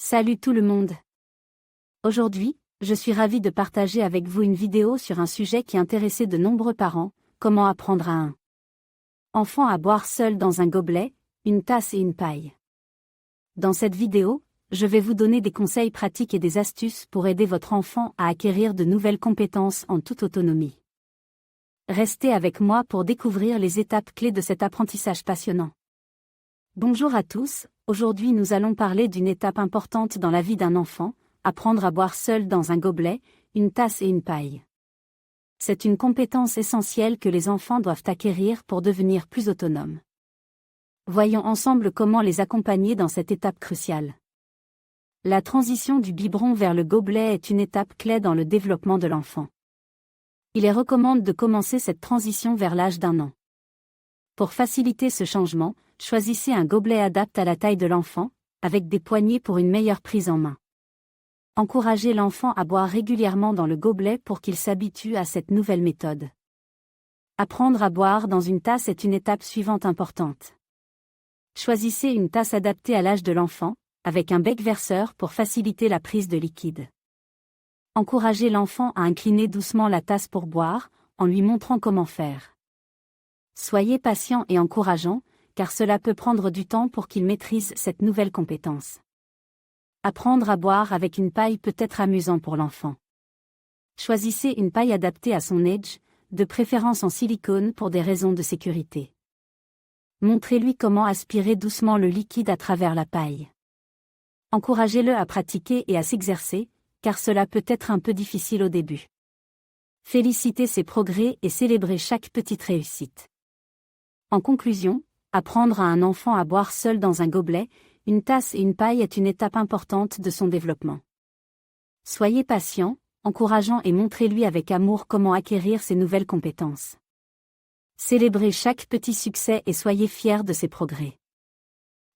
Salut tout le monde. Aujourd'hui, je suis ravie de partager avec vous une vidéo sur un sujet qui intéressait de nombreux parents, comment apprendre à un enfant à boire seul dans un gobelet, une tasse et une paille. Dans cette vidéo, je vais vous donner des conseils pratiques et des astuces pour aider votre enfant à acquérir de nouvelles compétences en toute autonomie. Restez avec moi pour découvrir les étapes clés de cet apprentissage passionnant. Bonjour à tous, aujourd'hui nous allons parler d'une étape importante dans la vie d'un enfant, apprendre à boire seul dans un gobelet, une tasse et une paille. C'est une compétence essentielle que les enfants doivent acquérir pour devenir plus autonomes. Voyons ensemble comment les accompagner dans cette étape cruciale. La transition du biberon vers le gobelet est une étape clé dans le développement de l'enfant. Il est recommandé de commencer cette transition vers l'âge d'1 an. Pour faciliter ce changement, choisissez un gobelet adapté à la taille de l'enfant, avec des poignées pour une meilleure prise en main. Encouragez l'enfant à boire régulièrement dans le gobelet pour qu'il s'habitue à cette nouvelle méthode. Apprendre à boire dans une tasse est une étape suivante importante. Choisissez une tasse adaptée à l'âge de l'enfant, avec un bec verseur pour faciliter la prise de liquide. Encouragez l'enfant à incliner doucement la tasse pour boire, en lui montrant comment faire. Soyez patient et encourageant, car cela peut prendre du temps pour qu'il maîtrise cette nouvelle compétence. Apprendre à boire avec une paille peut être amusant pour l'enfant. Choisissez une paille adaptée à son âge, de préférence en silicone pour des raisons de sécurité. Montrez-lui comment aspirer doucement le liquide à travers la paille. Encouragez-le à pratiquer et à s'exercer, car cela peut être un peu difficile au début. Félicitez ses progrès et célébrez chaque petite réussite. En conclusion, apprendre à un enfant à boire seul dans un gobelet, une tasse et une paille est une étape importante de son développement. Soyez patient, encourageant et montrez-lui avec amour comment acquérir ces nouvelles compétences. Célébrez chaque petit succès et soyez fiers de ses progrès.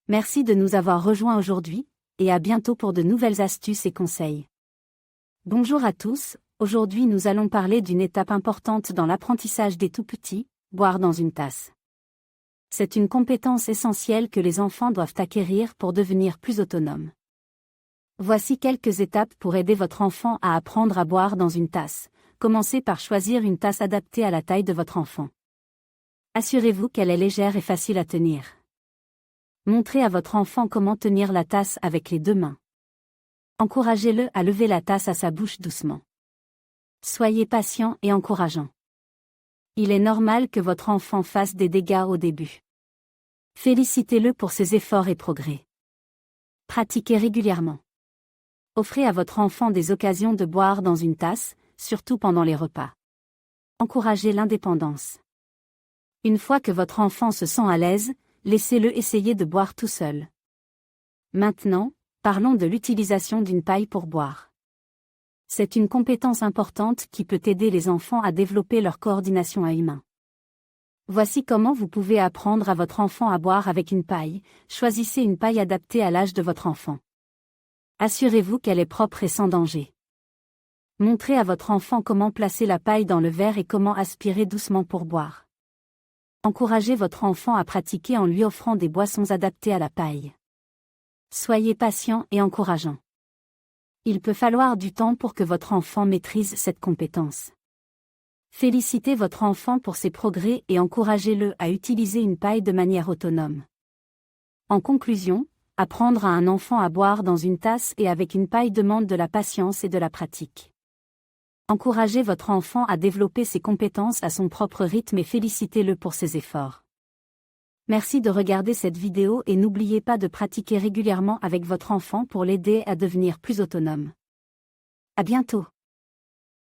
Merci de nous avoir rejoints aujourd'hui, et à bientôt pour de nouvelles astuces et conseils. Bonjour à tous, aujourd'hui nous allons parler d'une étape importante dans l'apprentissage des tout-petits, boire dans une tasse. C'est une compétence essentielle que les enfants doivent acquérir pour devenir plus autonomes. Voici quelques étapes pour aider votre enfant à apprendre à boire dans une tasse. Commencez par choisir une tasse adaptée à la taille de votre enfant. Assurez-vous qu'elle est légère et facile à tenir. Montrez à votre enfant comment tenir la tasse avec les 2 mains. Encouragez-le à lever la tasse à sa bouche doucement. Soyez patient et encourageant. Il est normal que votre enfant fasse des dégâts au début. Félicitez-le pour ses efforts et progrès. Pratiquez régulièrement. Offrez à votre enfant des occasions de boire dans une tasse, surtout pendant les repas. Encouragez l'indépendance. Une fois que votre enfant se sent à l'aise, laissez-le essayer de boire tout seul. Maintenant, parlons de l'utilisation d'une paille pour boire. C'est une compétence importante qui peut aider les enfants à développer leur coordination à œil-main. Voici comment vous pouvez apprendre à votre enfant à boire avec une paille. Choisissez une paille adaptée à l'âge de votre enfant. Assurez-vous qu'elle est propre et sans danger. Montrez à votre enfant comment placer la paille dans le verre et comment aspirer doucement pour boire. Encouragez votre enfant à pratiquer en lui offrant des boissons adaptées à la paille. Soyez patient et encourageant. Il peut falloir du temps pour que votre enfant maîtrise cette compétence. Félicitez votre enfant pour ses progrès et encouragez-le à utiliser une paille de manière autonome. En conclusion, apprendre à un enfant à boire dans une tasse et avec une paille demande de la patience et de la pratique. Encouragez votre enfant à développer ses compétences à son propre rythme et félicitez-le pour ses efforts. Merci de regarder cette vidéo et n'oubliez pas de pratiquer régulièrement avec votre enfant pour l'aider à devenir plus autonome. À bientôt.